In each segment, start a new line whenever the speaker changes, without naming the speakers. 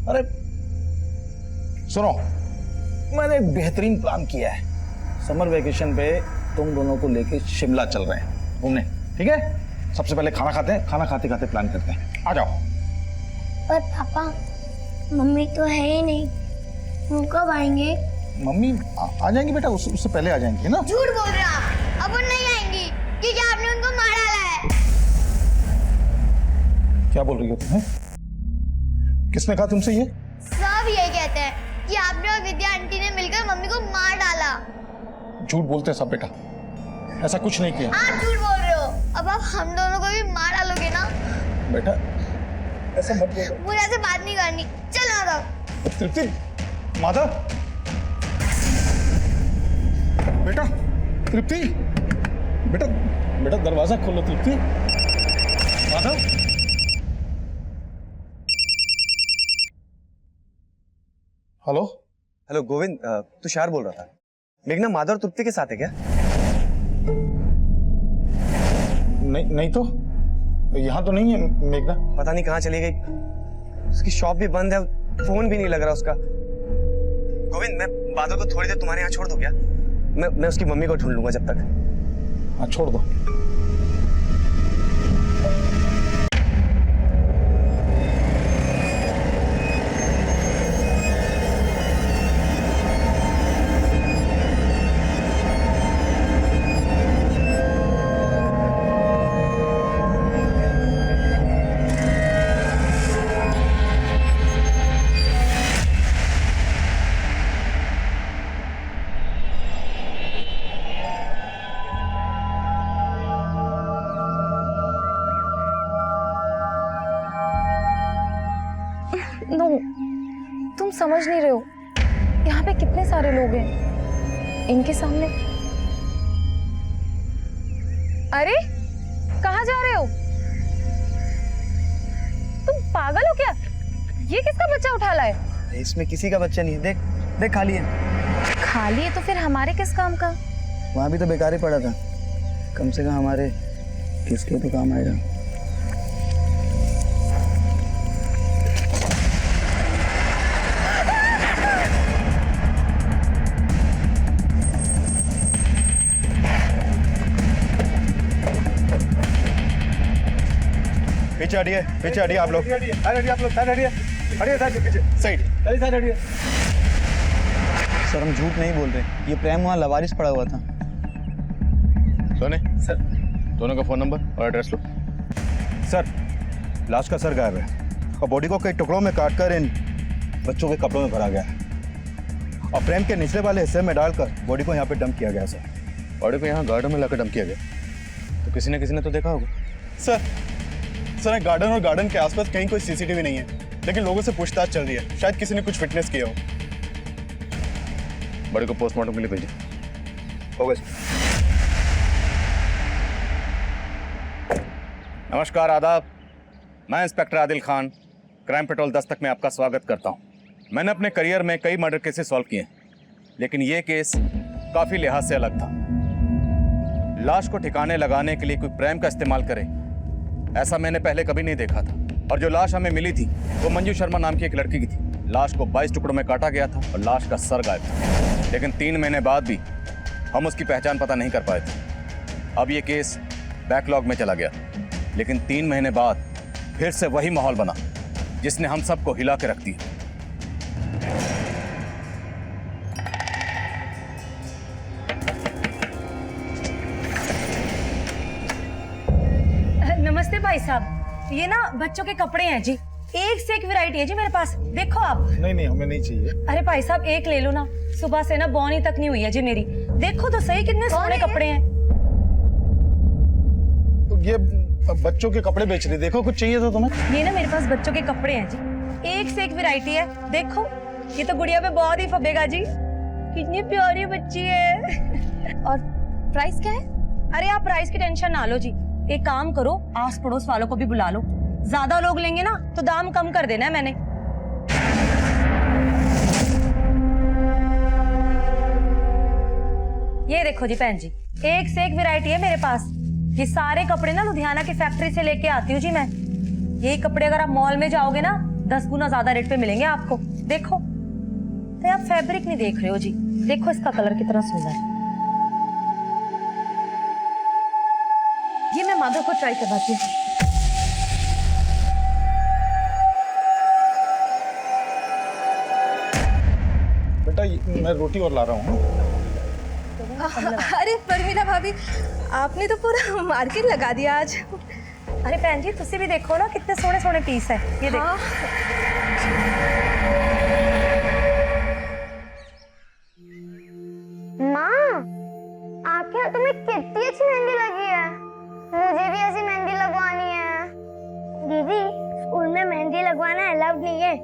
अरे सुनो, मैंने एक बेहतरीन प्लान किया है। समर वेकेशन पे तुम दोनों को लेके शिमला चल रहे हैं घूमने, ठीक है? सबसे पहले खाना खाते हैं, खाना खाते खाते प्लान करते हैं। आ जाओ।
पर पापा, मम्मी तो है ही नहीं, वो कब आएंगे?
मम्मी आ जाएंगी बेटा, उससे पहले आ जाएंगी ना।
झूठ बोल रहे हो आप, अब वो नहीं आएंगी क्योंकि आपने उनको मार डाला है।
क्या बोल रही हो तुम? किसने कहा तुमसे ये?
सब ये कहते हैं कि आपने और विद्या आंटी ने मिलकर मम्मी को मार डाला।
झूठ बोलते हैं सब बेटा, ऐसा कुछ नहीं किया।
आप झूठ बोल रहे हो। अब आप हम दोनों को भी मार डालोगे ना?
बेटा ऐसा मत बोलो।
मुझे ऐसे बात नहीं करनी। चलो माधव।
तृप्ति, माधव, बेटा, तृप्ति, बेटा, बेटा दरवाजा खोलो तृप्ति। माधव, हेलो।
हेलो गोविंद, तुषार बोल रहा था। मेघना माधव और तृप्ति के साथ है क्या?
नहीं तो यहाँ तो नहीं है मेघना।
पता नहीं कहाँ चली गई। उसकी शॉप भी बंद है, फोन भी नहीं लग रहा उसका। गोविंद, मैं माधव को थोड़ी देर तुम्हारे यहाँ छोड़ दूं क्या? मैं उसकी मम्मी को ढूंढ लूंगा जब तक।
हाँ छोड़ दो।
नो, तुम समझ नहीं रहे हो, यहाँ पे कितने सारे लोग हैं इनके सामने। अरे कहाँ जा रहे हो? तुम पागल हो क्या? ये किसका बच्चा उठा लाए?
इसमें किसी का बच्चा नहीं है। देख देख, खाली है।
खाली है तो फिर हमारे किस काम का?
वहाँ भी तो बेकार ही पड़ा था, कम से कम हमारे किसके तो काम आएगा।
पीछे हटिए आप लोग। हटिए पीछे साइड।
सर हम झूठ नहीं बोल रहे, ये प्रेम वहाँ लवारिस पड़ा हुआ था।
सोने सर, दोनों का फोन नंबर और एड्रेस लो।
सर, लाश का सर गायब है और बॉडी को कई टुकड़ों में काटकर इन बच्चों के कपड़ों में भरा गया है और फ्रेम के निचले वाले हिस्से में डालकर बॉडी को यहाँ पे डंप किया गया। सर
बॉडी को यहाँ गार्डन में लाकर डंप किया गया, तो किसी ने तो देखा होगा।
सर गार्डन और गार्डन के आसपास कहीं कोई सीसीटीवी नहीं है, लेकिन लोगों से पूछताछ चल रही है, शायद किसी ने कुछ फिटनेस किया हो।
बॉडी को पोस्टमार्टम के लिए भेजिए।
हो गया।
नमस्कार, आदाब। मैं inspector Adil Khan, crime petrol Dastak में आपका स्वागत करता हूं। मैंने अपने करियर में कई मर्डर केसेस सॉल्व किए हैं, लेकिन ये केस काफ़ी लिहाज से अलग था। लाश को ठिकाने लगाने के लिए कोई प्रेम का इस्तेमाल करे, ऐसा मैंने पहले कभी नहीं देखा था। और जो लाश हमें मिली थी वो मंजू शर्मा नाम की एक लड़की की थी। लाश को 22 टुकड़ों में काटा गया था और लाश का सर गायब था, लेकिन 3 महीने बाद भी हम उसकी पहचान पता नहीं कर पाए थे। अब ये केस बैकलॉग में चला गया, लेकिन 3 महीने बाद फिर से वही माहौल बना जिसने हम सबको हिला के रख दिया।
नमस्ते भाई साहब, ये ना बच्चों के कपड़े हैं जी, एक से एक वैरायटी है जी मेरे पास, देखो आप।
नहीं हमें नहीं चाहिए।
अरे भाई साहब एक ले लो ना, सुबह से ना बौनी तक नहीं हुई है जी मेरी, देखो तो सही कितने सोने कपड़े हैं।
तो ये बच्चों के कपड़े बेच रही, देखो कुछ चाहिए तो तुम्हें।
ये ना मेरे पास बच्चों के कपड़े हैं जी, एक से एक वैरायटी है, देखो ये तो गुड़िया पे बहुत ही फबेगा जी, कितनी प्यारी बच्ची है।
और प्राइस क्या है?
अरे आप प्राइस की टेंशन ना लो जी, एक काम करो आस पड़ोस वालों को भी बुला लो, ज्यादा लोग लेंगे ना तो दाम कम कर देना है मैंने। ये देखो जी बहन जी, एक से एक वैरायटी है मेरे पास। ये सारे कपड़े ना लुधियाना की फैक्ट्री से लेके आती हूँ जी मैं। यही कपड़े अगर आप मॉल में जाओगे ना 10 गुना ज्यादा रेट पे मिलेंगे आपको। देखो तो आप फैब्रिक नहीं देख रहे हो जी, देखो इसका कलर कितना सुंदर है। ये मैं माधव को ट्राई करवाती हूँ।
बेटा मैं रोटी और ला रहा हूँ।
अरे परमीला भाभी, आपने तो पूरा मार्केट लगा दिया आज।
अरे बहन जी तुसी भी देखो ना कितने सोने सोने पीस है, ये देखो।
माँ, आपके हाथों में कितनी अच्छी मेहंदी लगी है। मुझे भी ऐसी मेहंदी लगवानी है। दीदी, स्कूल में मेहंदी लगवाना अलाउड नहीं है,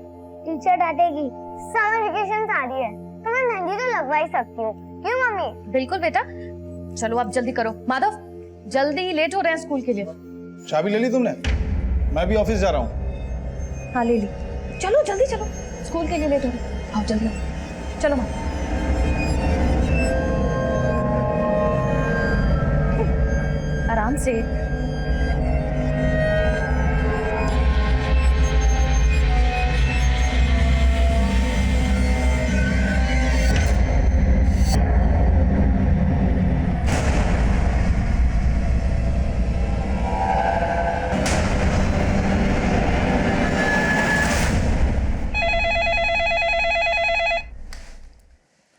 टीचर डांटेगी। समर वेकेशन आ रही है तो मैं मेहंदी तो लगवा ही सकती हूँ, क्यों मम्मी?
बिल्कुल बेटा, चलो आप जल्दी करो। माधव जल्दी, लेट हो रहे हैं स्कूल के लिए।
चाबी ले ली तुमने? मैं भी ऑफिस जा रहा हूँ।
हाँ ले ली, चलो जल्दी चलो, स्कूल के लिए लेट हो रहे हैं। आओ जल्दी आओ, चलो माँ। आराम से।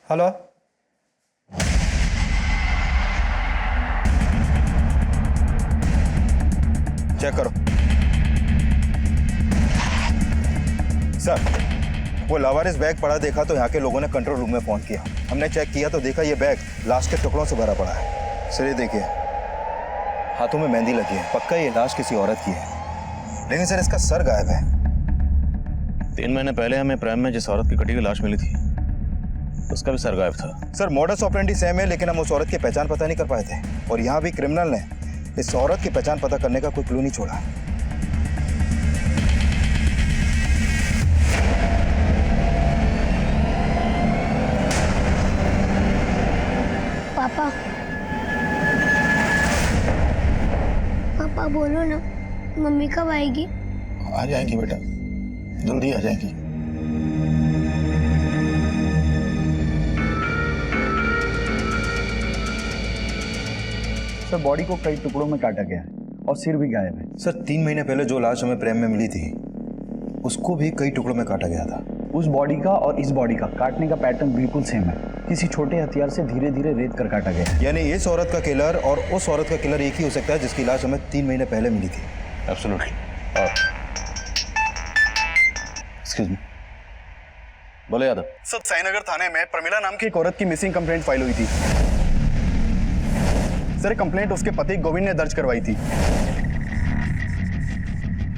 हेलो, चेक करो सर। वो लावारिस बैग पड़ा देखा तो यहाँ के लोगों ने कंट्रोल रूम में फोन किया। हमने चेक किया तो देखा ये बैग लाश के टुकड़ों से भरा पड़ा है। सर ये देखिए, हाथों में मेहंदी लगी है, पक्का ये लाश किसी औरत की है। लेकिन सर इसका सर गायब है।
3 महीने पहले हमें प्राइम में जिस औरत की कटी हुई लाश मिली थी उसका भी सर गायब था।
सर मॉडस ऑपरेंडी सेम है, लेकिन हम उस औरत की पहचान पता नहीं कर पाए थे। और यहाँ भी क्रिमिनल ने इस औरत की पहचान पता करने का कोई क्लू नहीं छोड़ा।
पापा, पापा बोलो ना, मम्मी कब आएगी?
आ जाएंगी बेटा, जल्दी आ जाएंगी।
सर बॉडी को कई टुकड़ों में काटा गया है और सिर भी गायब है।
सर 3 महीने पहले जो लाश हमें प्रेम में मिली थी उसको भी कई टुकड़ों में काटा गया था।
उस बॉडी का और इस बॉडी का काटने का पैटर्न बिल्कुल सेम है। किसी छोटे हथियार से धीरे धीरे रेत कर काटा गया है।
यानी इस औरत का किलर और उस औरत का किलर एक ही हो सकता है जिसकी लाश हमें 3 महीने पहले मिली थी।
एब्सोल्युटली।
Excuse me.
बोले यादव।
सर साईनगर थाने में प्रमिला नाम की एक औरत की मिसिंग कंप्लेंट फाइल हुई थी। सर कंप्लेंट उसके पति गोविंद ने दर्ज करवाई थी।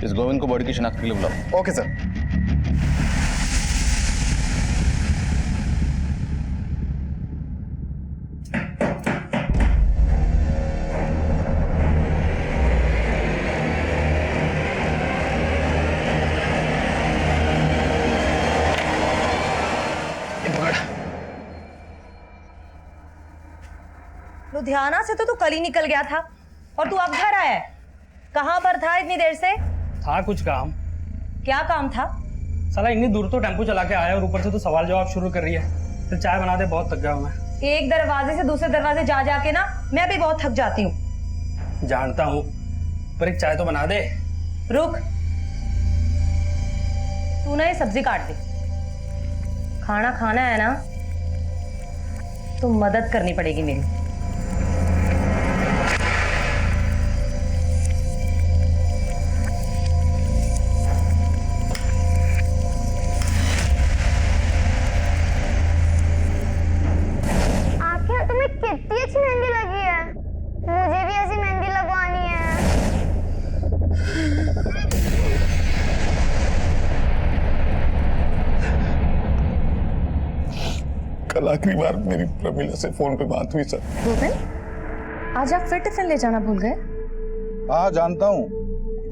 इस गोविंद को बॉडी की शिनाख्त के लिए बुलाओ।
Okay sir.
लुधियाना से तो तू कल ही निकल गया था और तू अब घर आया है। कहाँ पर था इतनी देर से?
था कुछ काम।
क्या काम था?
साला इतनी दूर तो टेम्पो चला के आया और ऊपर से तो सवाल जवाब शुरू कर रही है। फिर चाय बना दे, बहुत थक गया हूं मैं।
एक दरवाजे से दूसरे दरवाजे जा जाके ना मैं भी बहुत थक जाती हूँ।
जानता हूँ, पर एक चाय तो बना दे।
रुक, तू ना ये सब्जी काट दे। खाना खाना है ना तो मदद करनी पड़ेगी मेरी।
कितनी अच्छी मेहंदी लगी है, मुझे भी ऐसी मेहंदी लगवानी है।
कल आखिरी बार मेरी प्रमिला से फोन पे बात हुई सर।
गोविंद, आज आप फिर टिफिन ले जाना भूल गए?
हाँ जानता हूँ,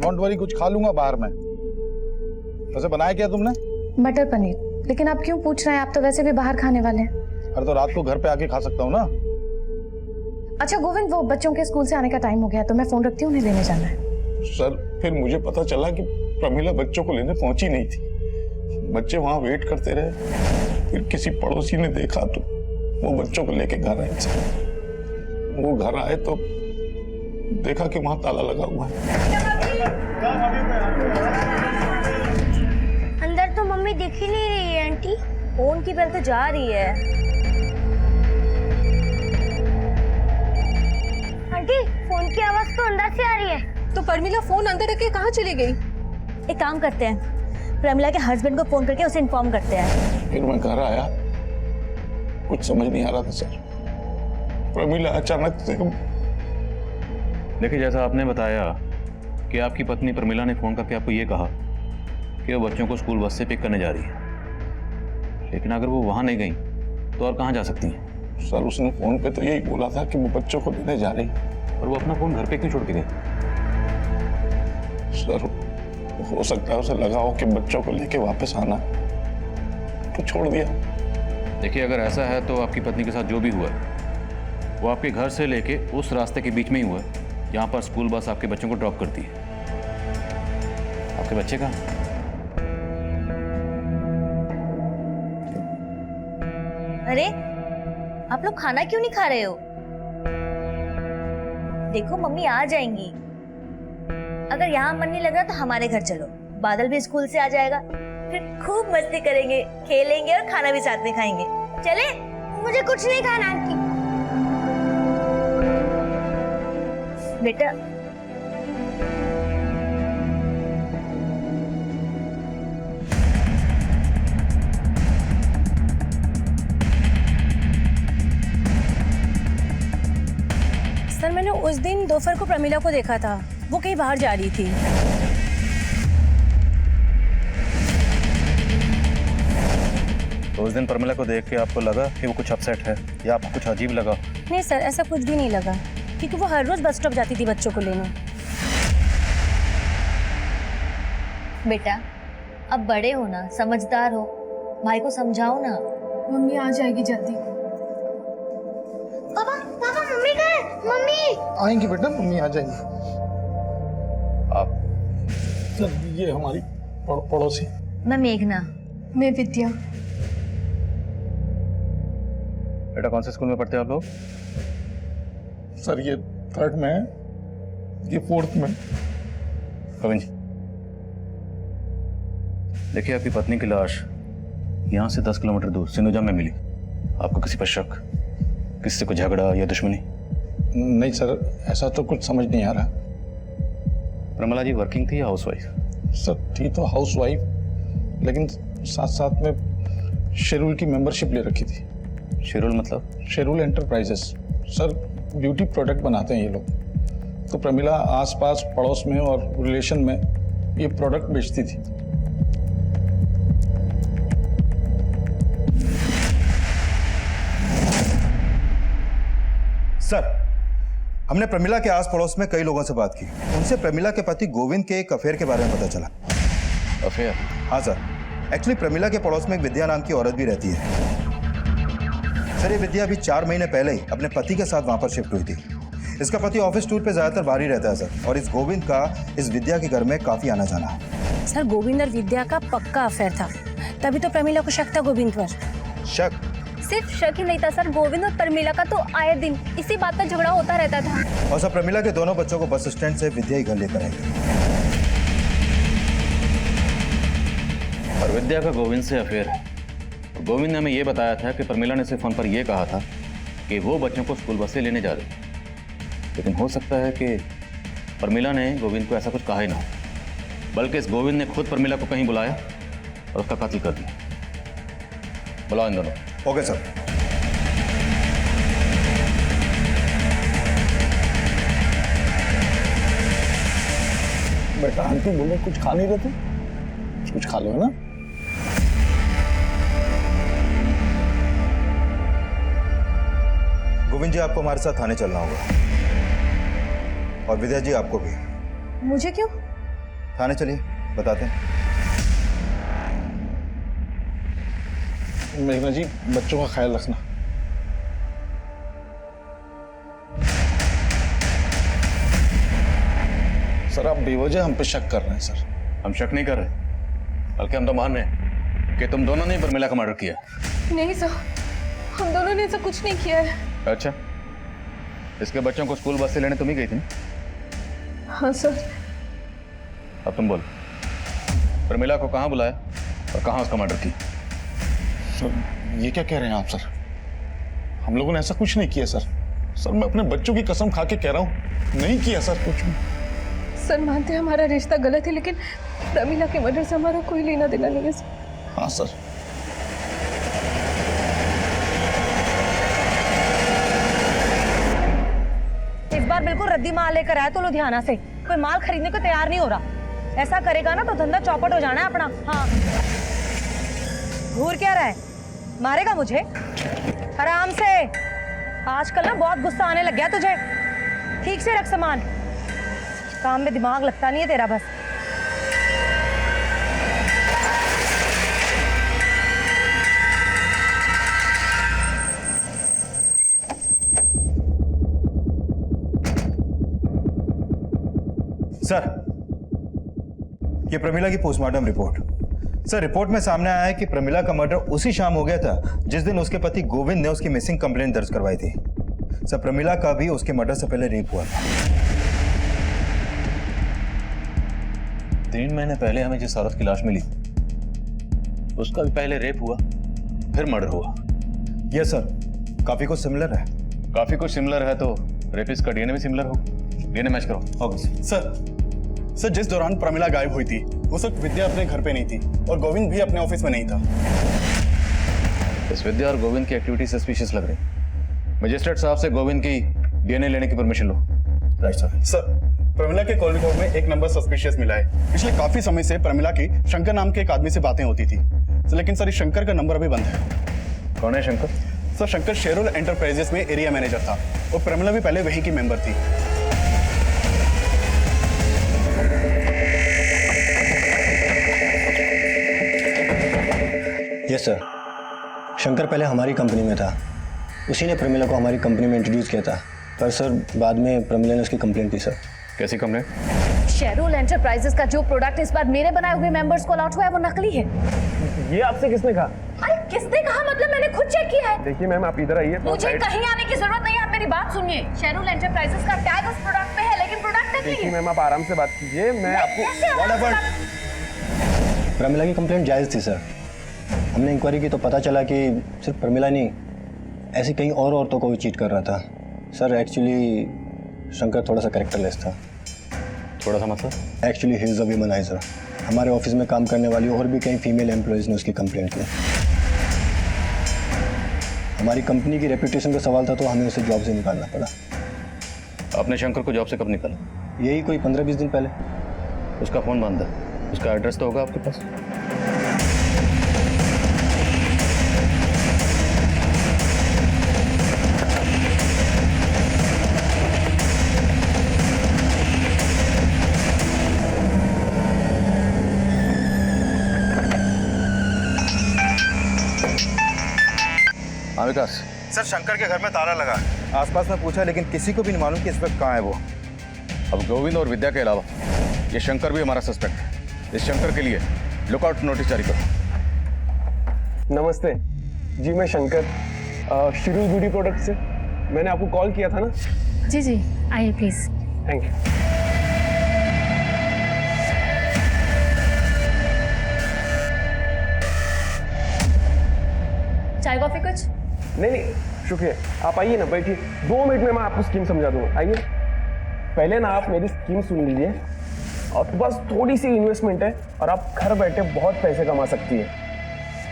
डोंट वरी, कुछ खा लूंगा बाहर में। वैसे बनाया क्या तुमने?
मटर पनीर। लेकिन आप क्यों पूछ रहे हैं, आप तो वैसे भी बाहर खाने वाले हैं।
अरे तो रात को घर पे आके खा सकता हूँ ना।
अच्छा गोविंद, वो बच्चों के स्कूल से आने का टाइम हो गया तो मैं फोन रखती हूँ, उन्हें लेने जाना है।
सर फिर मुझे पता चला कि प्रमिला बच्चों को लेने पहुंची नहीं थी। बच्चे वहां वेट करते रहे, फिर किसी पड़ोसी ने देखा तो वो बच्चों को लेके घर आए थे। वो घर आए तो देखा कि वहां ताला लगा हुआ है।
अंदर तो मम्मी दिख ही नहीं रही है आंटी।
फोन की बेल तो जा रही है।
आंटी फोन की आवाज तो अंदर से आ रही है।
तो परमिला फोन अंदर रख के कहाँ चली गई? एक काम करते हैं, प्रमिला के हस्बैंड को फोन करके उसे इन्फॉर्म करते हैं।
फिर मैं घर आया, कुछ समझ नहीं आ रहा था सर। प्रमिला अचानक से
देखिए, जैसा आपने बताया कि आपकी पत्नी प्रमिला ने फोन करके आपको ये कहा कि वो बच्चों को स्कूल बस से पिक करने जा रही है, लेकिन अगर वो वहां नहीं गई तो और कहाँ जा सकती हैं?
सर उसने फोन पे तो यही बोला था कि वो बच्चों को लेने जा रही है।
और वो अपना फोन घर पे क्यों छोड़ के गई?
सर हो सकता है उसे लगा हो कि बच्चों को लेके वापस आना, तो छोड़ दिया।
देखिए, अगर ऐसा है तो आपकी पत्नी के साथ जो भी हुआ है वो आपके घर से लेके उस रास्ते के बीच में ही हुआ है जहाँ पर स्कूल बस आपके बच्चों को ड्रॉप करती है। आपके बच्चे कहाँ?
अरे आप लोग खाना क्यों नहीं खा रहे हो? देखो मम्मी आ जाएंगी। अगर यहाँ मन नहीं लग रहा तो हमारे घर चलो, बादल भी स्कूल से आ जाएगा, फिर खूब मस्ती करेंगे, खेलेंगे और खाना भी साथ में खाएंगे। चले?
मुझे कुछ नहीं खाना आंटी।
बेटा
सर, मैंने उस दिन दोपहर को प्रमिला को देखा था, वो कहीं बाहर जा रही थी।
तो उस दिन प्रमिला को देख के आपको लगा कि वो कुछ अपसेट है या आपको कुछ अजीब लगा?
नहीं सर, ऐसा कुछ भी नहीं लगा, क्योंकि वो हर रोज बस स्टॉप जाती थी बच्चों को लेने।
बेटा अब बड़े हो ना, समझदार हो, भाई को समझाओ ना।
मम्मी आ जाएगी जल्दी।
पापा पापा मम्मी कहाँ है? मम्मी
आएंगी बेटा, मम्मी आ जाएंगी। आप सर, ये हमारी पड़ोसी।
मैं मेघना।
मैं विद्या।
बेटा कौन से स्कूल में पढ़ते हो आप लोग?
सर ये 3rd में है, ये 4th में।
गोविंद जी, देखिए आपकी पत्नी की लाश यहाँ से 10 किलोमीटर दूर सिंधुजा में मिली। आपको किसी पर शक, किसी से कोई झगड़ा या दुश्मनी?
नहीं सर, ऐसा तो कुछ समझ नहीं आ रहा।
प्रमिला जी वर्किंग थी या हाउसवाइफ?
सर थी तो हाउसवाइफ, लेकिन साथ साथ में शेरूल की मेंबरशिप ले रखी थी।
शेरूल मतलब?
शेरूल एंटरप्राइजेस। सर ब्यूटी प्रोडक्ट बनाते हैं ये लोग। तो प्रमिला आसपास पड़ोस में और रिलेशन में ये प्रोडक्ट बेचती थी।
सर, हमने प्रमिला के आस पड़ोस में कई लोगों से बात की। उनसे प्रमिला के पति गोविंद के एक अफेयर के बारे में पता चला।
अफेयर?
हाँ सर, एक्चुअली प्रमिला के पड़ोस में एक विद्या नाम की औरत भी रहती है। सर ये विद्या अभी 4 महीने पहले ही अपने पति के साथ वहां पर शिफ्ट हुई थी। इसका पति ऑफिस टूर पे ज्यादातर बाहर ही रहता है सर, और इस गोविंद का इस विद्या के घर में काफी आना जाना है।
सर गोविंद और विद्या का पक्का अफेयर था, तभी तो प्रमिला को शक था गोविंद पर।
शक?
सिर्फ शक ही नहीं था सर, गोविंद और प्रमिला का तो आए दिन इसी बात पर झगड़ा होता रहता था।
और सर प्रमिला के दोनों बच्चों को बस स्टैंड से विद्या ही घर लेकर आई।
और विद्या का गोविंद से अफेयर है। गोविंद ने हमें यह बताया था कि प्रमिला ने सिर्फ फोन पर यह कहा था कि वो बच्चों को स्कूल बस से लेने जा रही, लेकिन हो सकता है कि प्रमिला ने गोविंद को ऐसा कुछ कहा ही ना हो, बल्कि इस गोविंद ने खुद प्रमिला को कहीं बुलाया और उसका कत्ल कर दिया। बुलाओ इन दोनों।
Okay sir.
बेटा आंटी बोले कुछ खा नहीं रहे थे, कुछ खा लो ना।
गोविंद जी आपको हमारे साथ थाने चलना होगा, और विद्या जी आपको भी।
मुझे क्यों?
थाने चलिए, बताते हैं।
मेघना जी बच्चों का ख्याल रखना। सर आप बेवजह हम पे शक कर रहे हैं सर।
हम शक नहीं कर रहे, बल्कि हम तो मान रहे हैं कि तुम दोनों ने ही प्रमिला का मर्डर किया।
नहीं सर, हम दोनों ने ऐसा कुछ नहीं किया है।
अच्छा, इसके बच्चों को स्कूल बस से लेने तुम ही गई थी ना?
हाँ सर।
अब तुम बोलो, प्रमिला को कहाँ बुलाया और कहाँ उसका मर्डर किया?
सर ये क्या कह रहे हैं आप सर? हम लोगों ने ऐसा कुछ नहीं किया सर। सर मैं अपने बच्चों की कसम खा के कह रहा हूँ, नहीं किया सर कुछ भी।
सर मानते हैं हमारा रिश्ता गलत है, लेकिन प्रमिला के मर्डर से हमारा कोई लेना देना नहीं है सर।
हाँ सर।
इस बार बिल्कुल रद्दी माल लेकर आया तो लुधियाना से, कोई माल खरीदने को तैयार नहीं हो रहा। ऐसा करेगा ना तो धंधा चौपट हो जाना है अपना। हाँ, घूर क्या रहा है? मारेगा मुझे? आराम से। आजकल ना बहुत गुस्सा आने लग गया तुझे। ठीक से रख सामान, काम में दिमाग लगता नहीं है तेरा बस।
सर, ये प्रमिला की पोस्टमार्टम रिपोर्ट। सर, रिपोर्ट में सामने आया है कि प्रमिला का मर्डर उसी शाम हो गया था जिस दिन उसके पति गोविंद ने उसकी मिसिंग कंप्लेंट दर्ज करवाई थी। सर, प्रमिला का भी उसके मर्डर से पहले रेप हुआ था।
3 महीने पहले हमें जिस औरत की लाश मिली, उसका भी पहले रेप हुआ, फिर मर्डर हुआ।
यस सर, काफी कुछ सिमिलर है।
काफी कुछ सिमिलर है तो रेपिस्ट का डीएनए भी सिमिलर हो। डीएनए मैच करो।
ओके
सर, जिस दौरान प्रमिला गायब हुई थी उस वक्त विद्या अपने घर पे नहीं थी और गोविंद भी अपने ऑफिस में नहीं था।
इस विद्या और गोविंद की एक्टिविटी सस्पिशियस लग रही। मजिस्ट्रेट साहब से गोविंद की डीएनए लेने की परमिशन लो।
Right sir.
सर, प्रमिला के कॉल रिकॉर्ड में एक नंबर सस्पिशियस मिला है। पिछले काफी समय से प्रमिला की शंकर नाम के एक आदमी से बातें होती थी, लेकिन सर इस शंकर का नंबर अभी बंद है।
कौन है शंकर?
सर, शंकर शेरोल एंटरप्राइजेस में एरिया मैनेजर था और प्रमिला भी पहले वहीं की मेंबर थी।
यस सर, शंकर पहले हमारी कंपनी में था। उसी ने प्रमिला को हमारी कंपनी में इंट्रोड्यूस किया था, पर सर बाद में प्रमिला ने उसकी कंप्लेंट की। सर
कैसी कंप्लेंट?
शेरोल एंटरप्राइजेस का जो प्रोडक्ट इस बार मेरे बनाए हुए मेंबर्स को अलॉट हुआ है वो नकली है।
ये आपसे किसने कहा?
अरे किसने कहा मतलब? मैंने खुद चेक किया है।
देखिए मैम, आप इधर आइए।
मुझे कहीं आने की जरूरत नहीं है, आप मेरी बात सुनिए। शेरोल एंटरप्राइजेस का टैग उस प्रोडक्ट पे है, लेकिन प्रोडक्ट नकली
देखिए
है।
मैम, आप आराम से बात कीजिए, मैं आपको।
प्रमिला की कंप्लेंट जायज़ थी सर। हमने इंक्वायरी की तो पता चला कि सिर्फ प्रमिला नहीं, ऐसी कई और औरतों को भी चीट कर रहा था। सर एक्चुअली शंकर थोड़ा सा कैरेक्टरलेस था।
थोड़ा सा मतलब?
Actually he is a womaniser. हमारे ऑफिस में काम करने वाली और भी कई फीमेल एम्प्लॉयज़ ने उसकी कंप्लेंट की। हमारी कंपनी की रेपुटेशन का सवाल था तो हमें उसे जॉब से निकालना पड़ा।
आपने शंकर को जॉब से कब निकाला?
यही कोई 15-20 दिन पहले।
उसका फोन बंद है, उसका एड्रेस तो होगा आपके पास? हाँ विकास।
सर, शंकर के घर में ताला लगा है। आसपास में पूछा लेकिन किसी को भी नहीं मालूम कि इस वक्त कहाँ है वो।
अब गोविंद और विद्या के अलावा ये शंकर भी हमारा सस्पेक्ट है। इस शंकर के लिए लुकआउट नोटिस जारी करो।
नमस्ते जी, मैं शंकर, शिरू ब्यूटी प्रोडक्ट से। मैंने आपको कॉल किया था ना?
जी जी, आइए प्लीज।
Thank you.
चाय कॉफी कुछ?
नहीं शुक्रिया, आप आइए ना, बैठिए। 2 मिनट में मैं आपको स्कीम समझा दूंगा। आइए, पहले ना आप मेरी स्कीम सुन लीजिए, और बस थोड़ी सी इन्वेस्टमेंट है और आप घर बैठे बहुत पैसे कमा सकती है।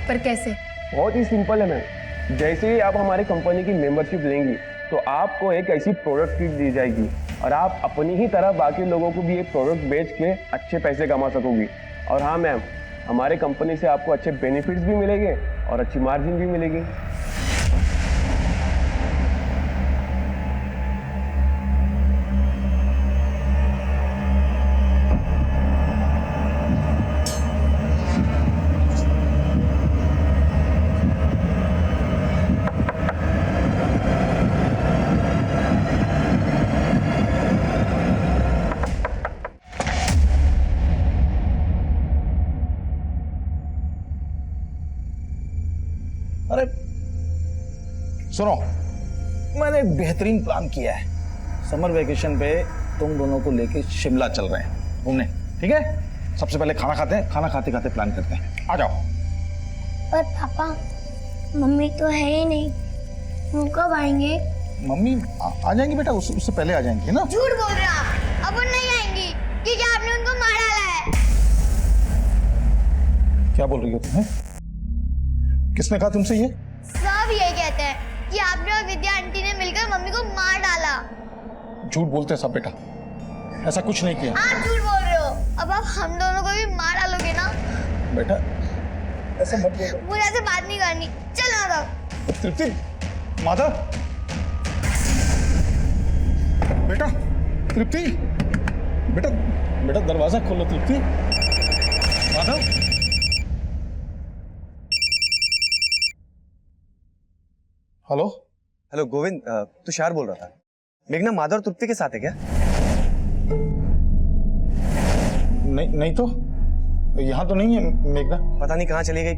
पर कैसे?
बहुत ही सिंपल है मैम। जैसे ही आप हमारी कंपनी की मेंबरशिप लेंगी तो आपको एक ऐसी प्रोडक्ट किट दी जाएगी और आप अपनी ही तरह बाकी लोगों को भी ये प्रोडक्ट बेच के अच्छे पैसे कमा सकोगी। और हाँ मैम, हमारे कंपनी से आपको अच्छे बेनिफिट्स भी मिलेंगे और अच्छी मार्जिन भी मिलेगी।
सुनो, मैंने एक बेहतरीन प्लान किया है। समर वेकेशन पे तुम दोनों को लेके शिमला चल रहे हैं घूमने, ठीक है? सबसे पहले खाना खाते हैं, खाना खाते खाते प्लान करते हैं। आ जाओ।
पर पापा, मम्मी तो है ही नहीं, वो कब आएंगे?
मम्मी आ जाएंगी बेटा, उससे पहले आ जाएंगी ना।
झूठ बोल रहे हो आप, अब वो नहीं आएंगी क्योंकि आपने उनको मार डाला है।
क्या बोल रही हो तुम्हें? किसने कहा तुमसे ये?
सब ये कहते हैं कि आपने और विद्या आंटी ने मिलकर मम्मी को मार डाला।
झूठ बोलते हैं सब बेटा, ऐसा कुछ नहीं किया।
आप झूठ बोल रहे हो। अब आप हम दोनों को भी मार डालोगे ना?
बेटा ऐसा मत बोलो।
मुझे ऐसे बात नहीं करनी। चलो तब।
तृप्ति, माधव, बेटा तृप्ति, बेटा बेटा दरवाजा खोलो तृप्ति। माधव, हेलो
हेलो गोविंद, तुषार बोल रहा था। मेघना माधव और तृप्ति के साथ है क्या?
नहीं तो यहाँ तो नहीं है मेघना।
पता नहीं कहाँ चली गई।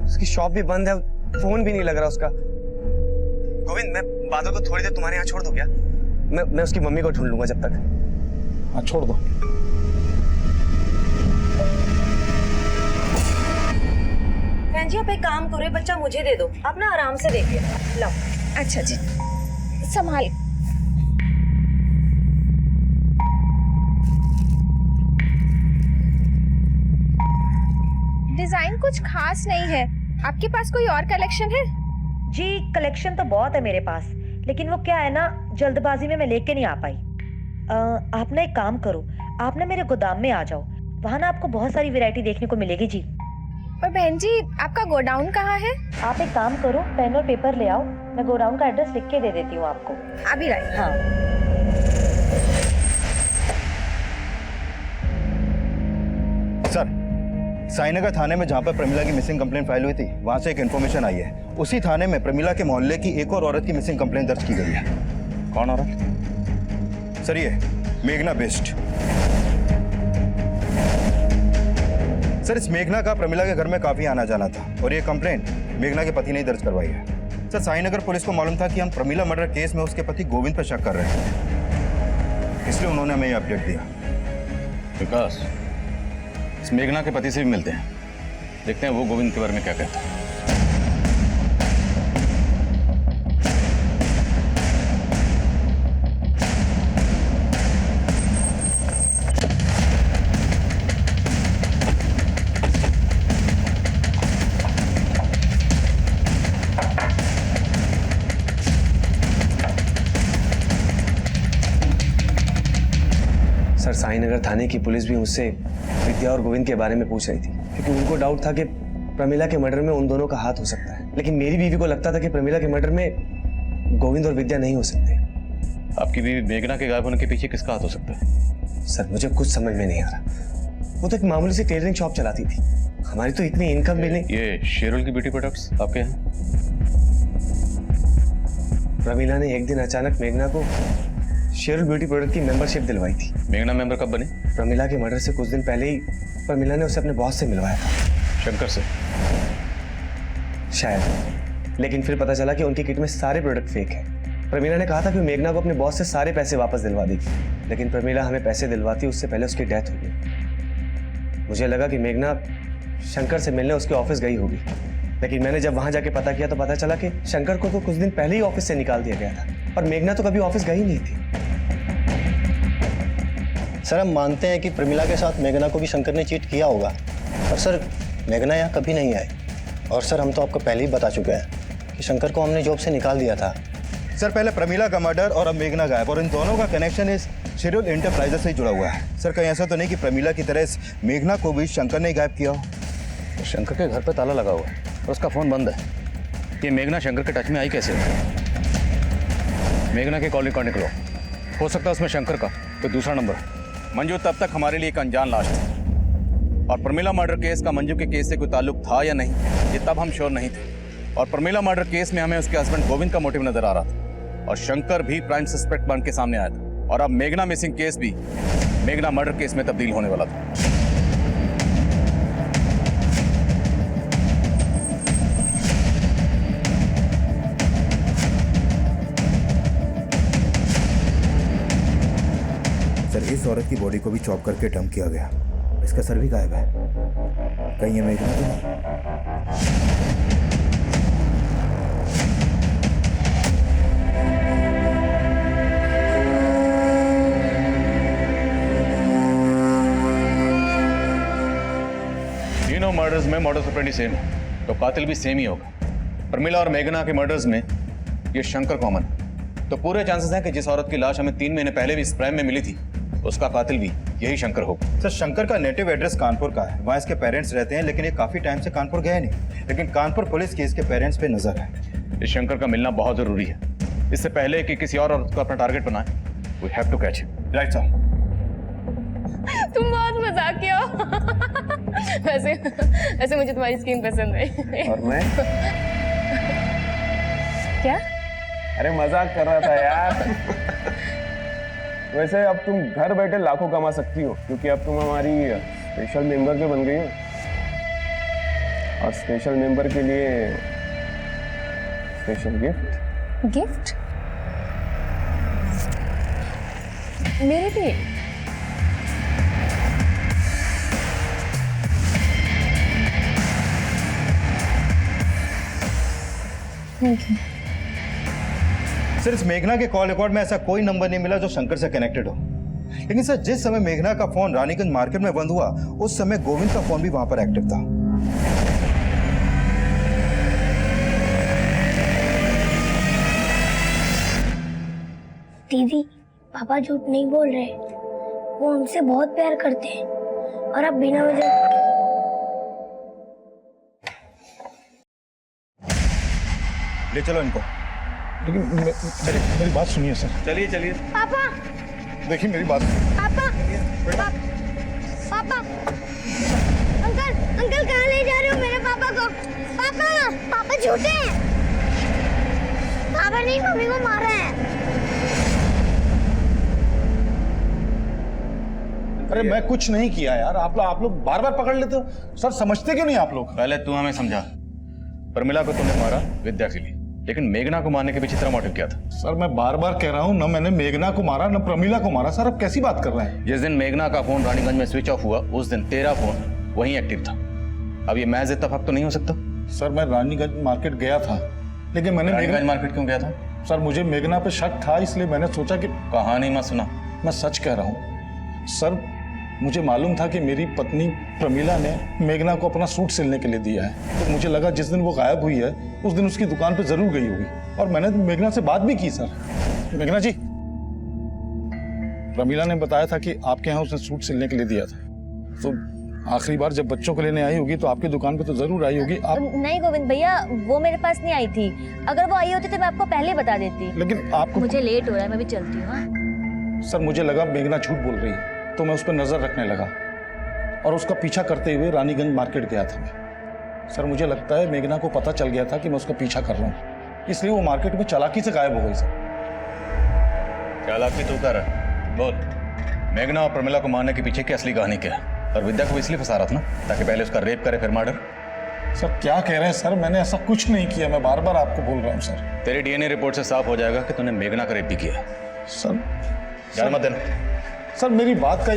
उसकी शॉप भी बंद है, फोन भी नहीं लग रहा उसका। गोविंद, मैं बादल को थोड़ी देर तुम्हारे यहाँ छोड़ दूं क्या? मैं उसकी मम्मी को ढूंढ लूंगा जब तक।
हाँ छोड़ दो।
बहन जी, आप एक काम करो, ये बच्चा मुझे दे दो, आप ना आराम से देखिए। लो।
अच्छा जी, संभाल। डिजाइन कुछ खास नहीं है, आपके पास कोई और कलेक्शन है?
जी कलेक्शन तो बहुत है मेरे पास, लेकिन वो क्या है ना, जल्दबाजी में मैं लेके नहीं आ पाई। आप ना एक काम करो, आप ना मेरे गोदाम में आ जाओ, वहाँ ना आपको बहुत सारी वैरायटी देखने को मिलेगी जी।
पर बहन जी, आपका गोडाउन कहाँ है?
आप एक काम करो, पेन और पेपर ले आओ, मैं गोडाउन का एड्रेस लिख के दे देती हूँ आपको।
अभी राइट।
हाँ।
सर, साईनगर थाने में जहाँ पर प्रमिला की मिसिंग कंप्लेंट फाइल हुई थी, वहाँ से एक इन्फॉर्मेशन आई है। उसी थाने में प्रमिला के मोहल्ले की एक और औरत की मिसिंग कंप्लेंट दर्ज की गई है।
कौन औरत?
सर, ये मेघना बेस्ट। सर, इस मेघना का प्रमिला के घर में काफी आना जाना था और ये कंप्लेंट मेघना के पति ने दर्ज करवाई है। सर, साईनगर पुलिस को मालूम था कि हम प्रमिला मर्डर केस में उसके पति गोविंद पर शक कर रहे हैं, इसलिए उन्होंने हमें ये अपडेट दिया।
विकास, इस मेघना के पति से भी मिलते हैं, देखते हैं वो गोविंद के बारे में क्या कहता है।
सर, साईनगर थाने की पुलिस भी मुझसे विद्या और गोविंद के बारे में पूछ रही थी, क्योंकि उनको डाउट था कि प्रमिला के मर्डर में उन दोनों का हाथ हो सकता है। लेकिन मेरी बीवी को लगता था कि प्रमिला के मर्डर में गोविंद और विद्या नहीं हो सकते।
आपकी बीवी मेघना के गायब होने के पीछे किसका हाथ हो सकता है?
सर, मुझे कुछ समझ में नहीं आ रहा। वो तो एक मामूली सी टेलरिंग शॉप चलाती थी, हमारी तो इतनी इनकम भी नहीं।
ये शेरुल की ब्यूटी प्रोडक्ट्स आपके हैं?
प्रमिला ने एक दिन अचानक मेघना को शेरुल ब्यूटी प्रोडक्ट की मेंबरशिप दिलवाई थी।
मेघना मेंबर कब बनी?
प्रमिला के मर्डर से कुछ दिन पहले ही प्रमिला ने उसे अपने बॉस से मिलवाया था।
शंकर से?
शायद, लेकिन फिर पता चला कि उनकी किट में सारे प्रोडक्ट फेक हैं। प्रमिला ने कहा था कि मेघना को अपने बॉस से सारे पैसे वापस दिलवा देगी, लेकिन प्रमिला हमें पैसे दिलवाती उससे पहले उसकी डेथ हो गई। मुझे लगा कि मेघना शंकर से मिलने उसके ऑफिस गई होगी, लेकिन मैंने जब वहां जाके पता किया तो पता चला कि शंकर को तो कुछ दिन पहले ही ऑफिस से निकाल दिया गया था और मेघना तो कभी ऑफिस गई नहीं थी।
सर, हम मानते हैं कि प्रमिला के साथ मेघना को भी शंकर ने चीट किया होगा, पर सर मेघना यहाँ कभी नहीं आई। और सर, हम तो आपको पहले ही बता चुके हैं कि शंकर को हमने जॉब से निकाल दिया था।
सर, पहले प्रमिला का मर्डर और अब मेघना गायब, और इन दोनों का कनेक्शन इस शेरुल एंटरप्राइजेस से ही जुड़ा हुआ है। सर, कहीं ऐसा तो नहीं कि प्रमिला की तरह इस मेघना को भी शंकर ने गायब किया हो?
तो शंकर के घर पे ताला लगा हुआ है और उसका फोन बंद है। ये मेघना शंकर के टच में आई कैसे? मेघना की कॉल रिकॉर्ड निकलो, हो सकता है उसमें शंकर का कोई दूसरा नंबर। मंजू तब तक हमारे लिए एक अनजान लाश थी, और प्रमिला मर्डर केस का मंजू के केस से कोई ताल्लुक था या नहीं, ये तब हम श्योर नहीं थे। और प्रमिला मर्डर केस में हमें उसके हस्बैंड गोविंद का मोटिव नजर आ रहा था, और शंकर भी प्राइम सस्पेक्ट बन के सामने आया था, और अब मेघना मिसिंग केस भी मेघना मर्डर केस में तब्दील होने वाला था।
सर इस औरत की बॉडी को भी चॉप करके डंप किया गया, इसका सर भी गायब है। कहीं ये मेघना तो नहीं?
तीनों मर्डर्स में मॉडस ऑपरेंडी सेम है, तो कातिल भी सेम ही होगा। प्रमिला और मेघना के मर्डर्स में ये शंकर कॉमन, तो पूरे चांसेस हैं कि जिस औरत की लाश हमें 3 महीने पहले भी इस प्राइम में मिली थी, उसका कातिल भी यही शंकर होगा।
सर शंकर का नेटिव एड्रेस कानपुर का है, वहाँ इसके पेरेंट्स रहते हैं, लेकिन ये काफी टाइम से कानपुर गए नहीं। लेकिन कानपुर पुलिस की इसके पेरेंट्स पे नजर है।
इस शंकर का मिलना बहुत जरूरी है, इससे पहले कि किसी और औरत को अपना टारगेट बनाए। We have to catch him.
Right sir.
तुम बहुत मजाकिया हो। वैसे मुझे तुम्हारी स्किन पसंद है।
और मैं
क्या?
अरे मजाक कर रहा था यार। वैसे अब तुम घर बैठे लाखों कमा सकती हो, क्योंकि अब तुम हमारी स्पेशल मेंबर भी बन गई हो। और स्पेशल मेंबर के लिए स्पेशल गिफ्ट।
गिफ्ट? मेरे लिए? Thank you.
सर इस मेघना के कॉल रिकॉर्ड में ऐसा कोई नंबर नहीं मिला जो शंकर से कनेक्टेड हो। लेकिन सर जिस समय मेघना का फोन रानीगंज मार्केट में बंद हुआ, उस समय गोविंद का फोन भी वहां पर एक्टिव था।
दीदी, पापा झूठ नहीं बोल रहे, वो हमसे बहुत प्यार करते हैं और अब बिना वजह।
ले चलो इनको।
लेकिन मेरी बात सुनिए सर।
चलिए चलिए।
पापा,
देखिए मेरी बात।
पापा, पापा, अंकल, अंकल कहाँ ले जा रहे हो मेरे पापा को? पापा, पापा झूठे हैं। पापा नहीं, मम्मी को मारा है।
अरे मैं कुछ नहीं किया यार, आप लोग बार बार पकड़ लेते हो सर। समझते क्यों नहीं आप लोग?
पहले तू हमें समझा। प्रमिला को तुमने मारा विद्या के लिए, लेकिन मेघना को मारने के पीछे तेरा मोटिव क्या था?
सर मैं बार बार कह रहा हूँ, न मैंने मेघना को मारा न प्रमिला को मारा। सर आप कैसी बात कर रहे हैं?
जिस दिन मेघना का फोन रानीगंज में स्विच ऑफ हुआ, उस दिन तेरा फोन वहीं एक्टिव था। अब ये महज इत्तेफाक तो नहीं हो सकता?
सर मैं रानीगंज मार्केट गया था, लेकिन मैंने
रानीगंज मार्केट क्यों गया था?
सर मुझे मेघना पे शक था, इसलिए मैंने सोचा कि।
कहानी मत सुना।
मैं सच कह रहा हूँ सर, मुझे मालूम था कि मेरी पत्नी प्रमिला ने मेघना को अपना सूट सिलने के लिए दिया है, तो मुझे लगा जिस दिन वो गायब हुई है उस दिन उसकी दुकान पे जरूर गई होगी। और मैंने मेघना से बात भी की सर। मेघना जी, प्रमिला ने बताया था कि आपके यहाँ उसने सूट सिलने के लिए दिया था, तो आखिरी बार जब बच्चों को लेने आई होगी तो आपकी दुकान पे तो जरूर आई होगी। आप
नहीं गोविंद भैया, वो मेरे पास नहीं आई थी। अगर वो आई होती तो मैं आपको पहले बता देती।
लेकिन आपको।
मुझे लेट हो रहा है, मैं भी चलती हूँ। हाँ?
सर मुझे लगा मेघना झूठ बोल रही है, तो मैं उस पर नजर रखने लगा और उसका पीछा करते हुए रानीगंज मार्केट गया था मैं। सर मुझे लगता है मेघना को पता चल गया था कि मैं उसका पीछा कर रहा हूँ, इसलिए वो मार्केट में चालाकी से गायब हो गई। सर
चालाकी तू कर, बोल मेघना और प्रमिला को मारने के पीछे की असली कहानी क्या है? और विद्या को इसलिए फंसा रहा था ना, ताकि पहले उसका रेप करे फिर मर्डर।
सर क्या कह रहे हैं सर? मैंने ऐसा कुछ नहीं किया, मैं बार बार आपको बोल रहा हूँ सर।
तेरी डीएनए रिपोर्ट से साफ हो जाएगा कि तूने मेघना का रेप भी किया है।
सर
यार मत देना।
सर मेरी बात का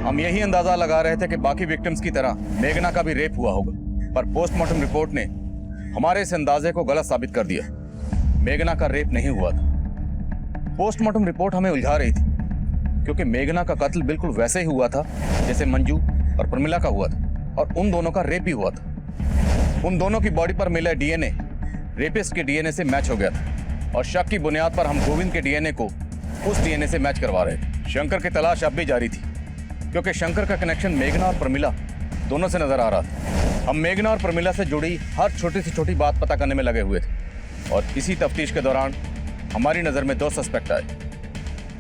हम यही अंदाजा लगा रहे थे कि बाकी विक्टिम्स की तरह मेघना का भी रेप हुआ होगा, पर पोस्टमार्टम रिपोर्ट ने हमारे इस अंदाजे को गलत साबित कर दिया। मेघना का रेप नहीं हुआ था। पोस्टमार्टम रिपोर्ट हमें उलझा रही थी, क्योंकि मेघना का कत्ल बिल्कुल वैसे ही हुआ था जैसे मंजू और प्रमिला का हुआ था, और उन दोनों का रेप भी हुआ था। उन दोनों की बॉडी पर मिला डीएनए रेपिस्ट के डीएनए से मैच हो गया था, और शक की बुनियाद पर हम गोविंद के डीएनए को उस डीएनए से मैच करवा रहे थे। शंकर की तलाश अब भी जारी थी, क्योंकि शंकर का कनेक्शन मेघना और प्रमिला दोनों से नजर आ रहा था। हम मेघना और प्रमिला से जुड़ी हर छोटी से छोटी बात पता करने में लगे हुए थे, और इसी तफ्तीश के दौरान हमारी नजर में 2 सस्पेक्ट आए।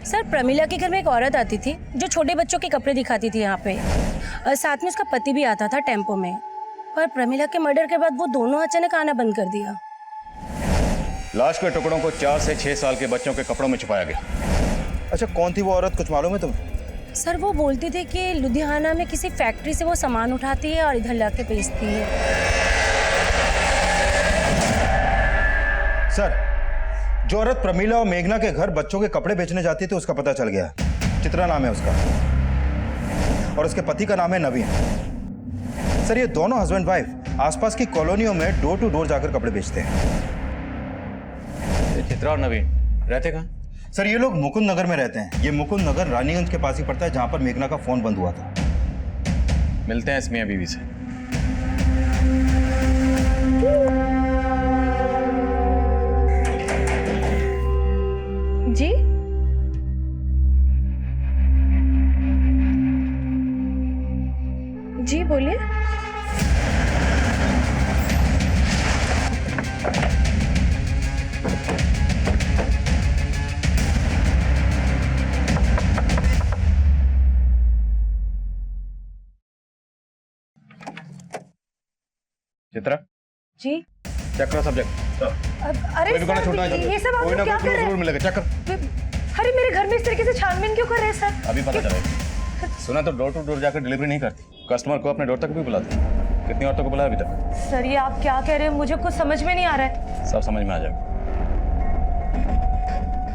सर प्रमिला के घर में एक औरत आती थी जो छोटे बच्चों के कपड़े दिखाती थी यहाँ पे, और साथ में उसका पति भी आता था टेम्पो में। पर प्रमिला के मर्डर के बाद वो दोनों अचानक आना बंद कर दिया।
लाश के टुकड़ों को 4 से 6 साल के बच्चों के कपड़ों में छुपाया गया।
अच्छा कौन थी वो औरत, कुछ मालूम है तुम्हें?
सर वो बोलती थी कि लुधियाना में किसी फैक्ट्री से वो सामान उठाती है और इधर लाके बेचती है।
सर जो औरत प्रमीला और मेघना के घर बच्चों के कपड़े बेचने जाती थी उसका पता चल गया। चित्रा नाम है उसका, और उसके पति का नाम है नवीन। सर ये दोनों हस्बैंड वाइफ आसपास की कॉलोनियों में डोर टू डोर जाकर कपड़े बेचते हैं।
चित्रा और नवीन रहते कहाँ?
सर ये लोग मुकुंद नगर में रहते हैं। ये मुकुंद नगर रानीगंज के पास ही पड़ता है जहां पर मेघना का फोन बंद हुआ था।
मिलते हैं इस मियां बीवी से।
जी जी बोलिए।
चित्रा
जी
चेक करो सब्जेक्ट।
अरे
कोई भी गाना छोड़ना है
ये सब आप
कोई ना
क्या
कोई
कर रहे
जरूर मिलेगा। चेक कर,
हैं? अरे मेरे घर में इस तरीके से छानबीन क्यों कर रहे हैं सर?
अभी पता चलेगा। सुना तो डोर टू डोर जाकर डिलीवरी नहीं करती, कस्टमर को अपने डोर तक भी बुलाती। कितनी औरतों को बुलाया अभी तक?
सर ये आप क्या कह रहे हैं? मुझे कुछ समझ में नहीं आ रहा है।
सब समझ में आ जाएगा।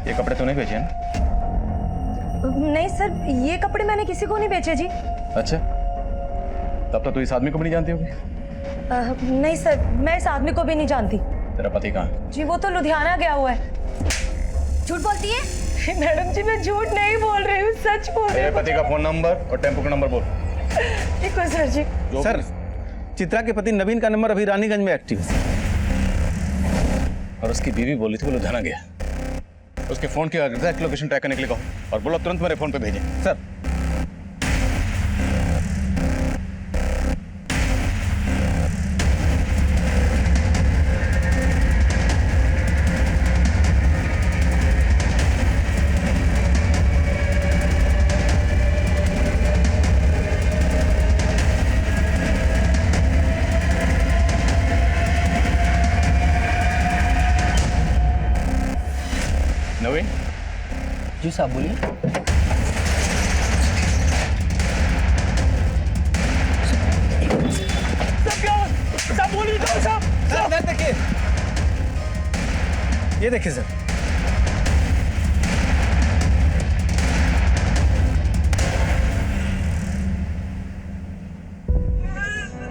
ये कपड़े तूने बेचे हैं ना?
नहीं सर, ये कपड़े मैंने किसी को नहीं बेचे जी।
अच्छा, तब तो तू इस आदमी को भी नहीं जानती होगी।
नहीं सर, मैं इस आदमी को भी नहीं जानती।
तेरा पति कहाँ है?
जी वो तो लुधियाना गया हुआ है।
झूठ बोलती है?
मैडम जी मैं झूठ नहीं बोल रही हूँ, सच बोल रही
तेरे
हूँ।
पति का फोन नंबर और टेम्पो का नंबर बोल।
ठीक है सर जी।
सर चित्रा के पति नवीन का नंबर अभी रानीगंज में एक्टिव है।
और उसकी बीवी बोली थी वो लुधियाना गया। उसके फोन की एग्जैक्ट लोकेशन ट्रैक करने के लिए कहो और बोलो तुरंत मेरे फोन पे भेजें।
सर
नवीन
जी साहब बोलिए।
सर देखिए, ये देखिए सर।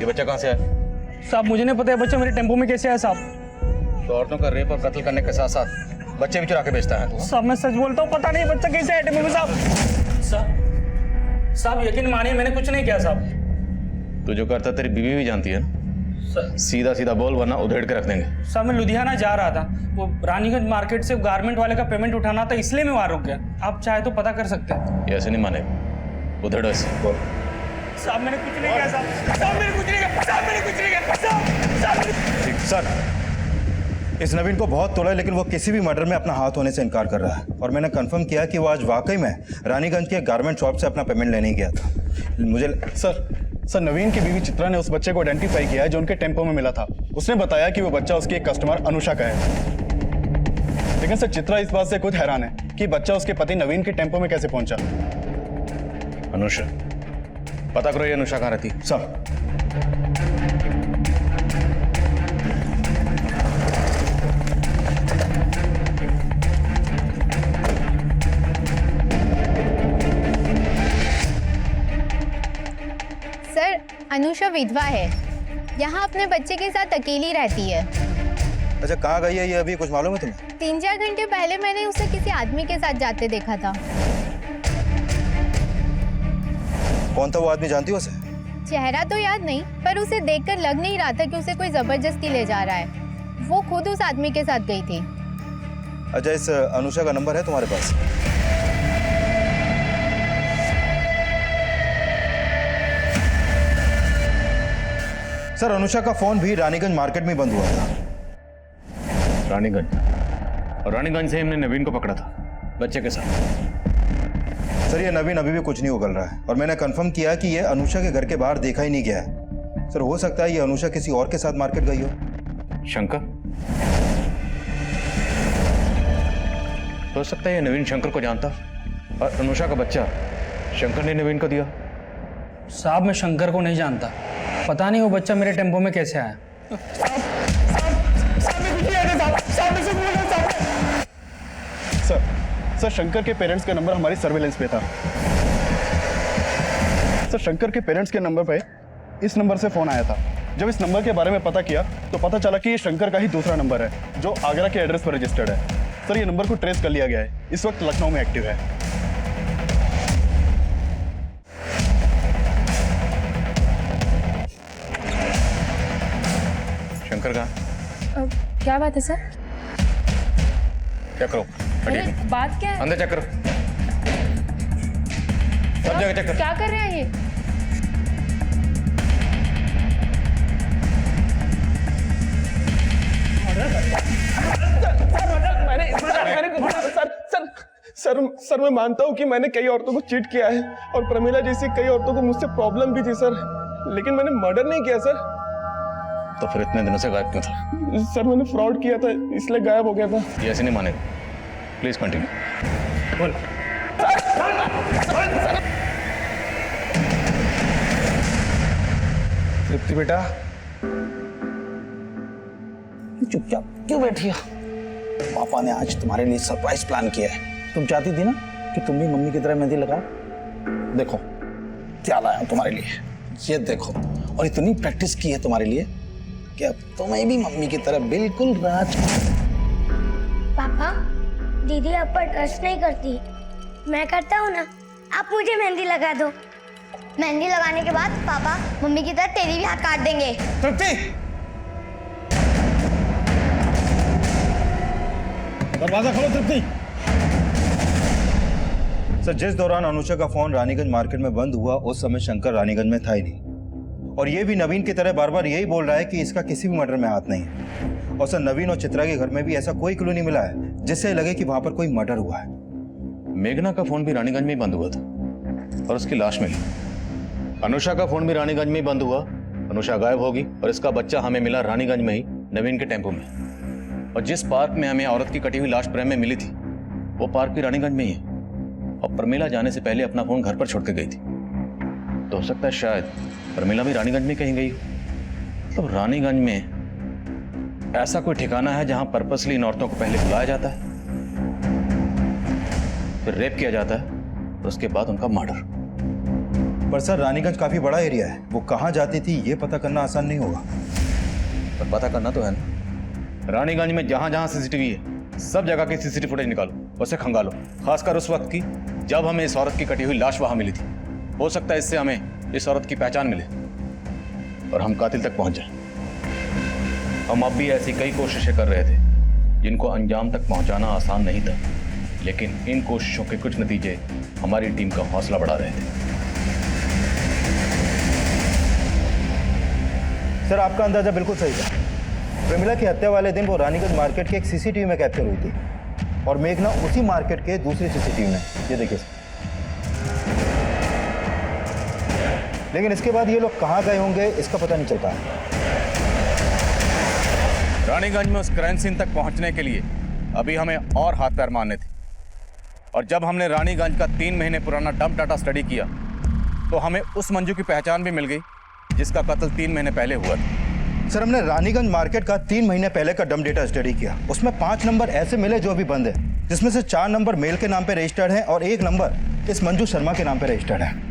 ये बच्चा कहाँ से आया?
साहब मुझे नहीं पता है बच्चा मेरे टेम्पो में कैसे आया साहब।
तो औरतों का रेप और कत्ल करने के साथ साथ बच्चे भी चुरा के बेचता है तू?
साहब मैं सच बोलता हूँ, पता नहीं बच्चा कैसे आया टेम्पो में साहब। साहब यकीन मानिए मैंने कुछ नहीं किया साहब।
तू जो करता तेरी बीवी भी जानती है ना? सीधा सीधा बोल वरना उधेड़ के रख देंगे।
साहब मैं लुधियाना जा रहा था, वो रानीगंज मार्केट से गारमेंट वाले का पेमेंट उठाना था, इसलिए मैं वहाँ रुक गया। आप चाहे तो पता कर सकते हैं।
ये ऐसे नहीं मानेगा, उधेड़ो ऐसे बोल।
साहब मैंने कुछ नहीं किया साहब। साहब मैंने कुछ नहीं किया। साहब मैंने कुछ नहीं किया। साहब
ठीक सर, इस नवीन को बहुत तोड़ा लेकिन वो किसी भी मर्डर में अपना हाथ होने से इनकार कर रहा है। और मैंने कंफर्म किया कि वो आज वाकई में रानीगंज के गारमेंट शॉप से अपना पेमेंट लेने गया था। मुझे
सर नवीन की बीवी चित्रा ने उस बच्चे को आइडेंटिफाई किया है जो उनके टेम्पो में मिला था। उसने बताया कि वो बच्चा उसकी एक कस्टमर अनुषा का है। लेकिन सर चित्रा इस बात से खुद हैरान है कि बच्चा उसके पति नवीन के टेम्पो में कैसे पहुंचा।
अनुषा, पता करो ये अनुषा कहाँ रहती?
सर
अनुषा विधवा है, यहाँ अपने बच्चे के साथ अकेली रहती है।
अच्छा कहाँ गई है ये अभी कुछ मालूम है तुम्हें?
3-4 घंटे पहले मैंने उसे किसी आदमी के साथ जाते देखा था।
कौन था वो आदमी, जानती हो उसे?
चेहरा तो याद नहीं, पर उसे देखकर लग नहीं रहा था कि उसे कोई जबरदस्ती ले जा रहा है। वो खुद उस आदमी के साथ गई थी।
अच्छा इस अनुषा का नंबर है तुम्हारे पास? सर अनुषा का फोन भी रानीगंज मार्केट में बंद हुआ था।
रानीगंज? और रानीगंज से हमने नवीन को पकड़ा था बच्चे के साथ।
सर ये नवीन अभी भी कुछ नहीं उगल रहा है और मैंने कंफर्म किया कि ये अनुषा के घर के बाहर देखा ही नहीं गया है। सर हो सकता है ये अनुषा किसी और के साथ मार्केट गई हो।
शंकर? हो सकता है ये नवीन शंकर को जानता और अनुषा का बच्चा शंकर ने नवीन को दिया।
साहब मैं शंकर को नहीं जानता, पता नहीं वो बच्चा मेरे टेम्पो में कैसे आया।
सर शंकर के पेरेंट्स का नंबर हमारी सर्वेलेंस पे था। सर शंकर के पेरेंट्स के नंबर पे इस नंबर से फोन आया था। जब इस नंबर के बारे में पता किया तो पता चला कि ये शंकर का ही दूसरा नंबर है जो आगरा के एड्रेस पर रजिस्टर्ड है। सर ये नंबर को ट्रेस कर लिया गया है, इस वक्त लखनऊ में एक्टिव है।
शंकर कहाँ?
क्या बात है सर?
चेक करो।
अरे बात क्या है?
अंदर चेक करो, सब जगह चेक करो।
क्या कर रहे हैं ये?
सर मैं मानता हूँ कि मैंने कई औरतों को चीट किया है और प्रमिला जैसी कई औरतों को मुझसे प्रॉब्लम भी थी सर, लेकिन मैंने मर्डर नहीं किया सर।
तो फिर इतने दिनों से गायब क्यों था?
सर मैंने फ्रॉड किया था इसलिए गायब हो गया था।
ये ऐसे नहीं मानेगा। Please continue. बोल।
तृप्ति बेटा चुपचाप क्यों बैठी हो? पापा ने आज तुम्हारे लिए सरप्राइज प्लान किया है। तुम चाहती थी ना कि तुम भी मम्मी की तरह मेहंदी लगाओ। देखो क्या लाया हूं तुम्हारे लिए, ये देखो। और इतनी प्रैक्टिस की है तुम्हारे लिए कि अब तुम्हें भी मम्मी की तरह बिल्कुल राज।
पापा दीदी आप पर ट्रस्ट नहीं करती, मैं करता हूँ ना। आप मुझे मेहंदी लगा दो। मेहंदी लगाने के बाद पापा मम्मी की तरह तेरी भी हाथ काट देंगे।
तृप्ति दरवाजा खोलो। तृप्ति
सर जिस दौरान अनुषा का फोन रानीगंज मार्केट में बंद हुआ उस समय शंकर रानीगंज में था ही नहीं, और ये भी नवीन की तरह बार बार यही बोल रहा है कि इसका किसी भी मर्डर में हाथ नहीं है। और सर नवीन और चित्रा के घर में भी ऐसा कोई क्लू नहीं मिला है जिससे लगे कि वहां पर कोई मर्डर हुआ है।
मेघना का फोन भी रानीगंज में ही बंद हुआ था और उसकी लाश मिली। अनुषा का फोन भी रानीगंज में ही बंद हुआ, अनुषा गायब होगी और इसका बच्चा हमें मिला रानीगंज में ही नवीन के टेम्पो में। और जिस पार्क में हमें औरत की कटी हुई लाश प्रेम में मिली थी वो पार्क भी रानीगंज में ही है। और प्रमिला जाने से पहले अपना फोन घर पर छोड़ के गई थी, तो हो सकता है शायद प्रमिला भी रानीगंज में कहीं गई हो। तो रानीगंज में ऐसा कोई ठिकाना है जहां पर्पसली इन औरतों को पहले बुलाया जाता है, फिर रेप किया जाता है और उसके बाद उनका मर्डर।
पर सर रानीगंज काफी बड़ा एरिया है, वो कहाँ जाती थी ये पता करना आसान नहीं होगा।
पर पता करना तो है ना। रानीगंज में जहां जहां सीसीटीवी है सब जगह की सीसीटीवी फुटेज निकालो, उसे खंगालो, खासकर उस वक्त की जब हमें इस औरत की कटी हुई लाश वहां मिली थी। हो सकता है इससे हमें इस औरत की पहचान मिले और हम कातिल तक पहुंच जाएं। हम अब भी ऐसी कई कोशिशें कर रहे थे जिनको अंजाम तक पहुंचाना आसान नहीं था, लेकिन इन कोशिशों के कुछ नतीजे हमारी टीम का हौसला बढ़ा रहे थे।
सर आपका अंदाजा बिल्कुल सही था। प्रमिला की हत्या वाले दिन वो रानीगंज मार्केट के एक सीसीटीवी में कैप्चर हुई थी और मेघना उसी मार्केट के दूसरे सीसीटीवी में। ये देखिए लेकिन इसके बाद ये लोग कहाँ गए होंगे इसका पता नहीं चलता।
रानीगंज में उस क्राइम सीन तक पहुंचने के लिए अभी हमें और हाथ पैर मारने थे। और जब हमने रानीगंज का 3 महीने पुराना डंप डाटा स्टडी किया तो हमें उस मंजू की पहचान भी मिल गई जिसका कत्ल 3 महीने पहले हुआ था।
सर हमने रानीगंज मार्केट का 3 महीने पहले का डंप डेटा स्टडी किया, उसमें 5 नंबर ऐसे मिले जो अभी बंद है, जिसमें से 4 नंबर मेल के नाम पे रजिस्टर्ड हैं और 1 नंबर इस मंजू शर्मा के नाम पे रजिस्टर्ड है।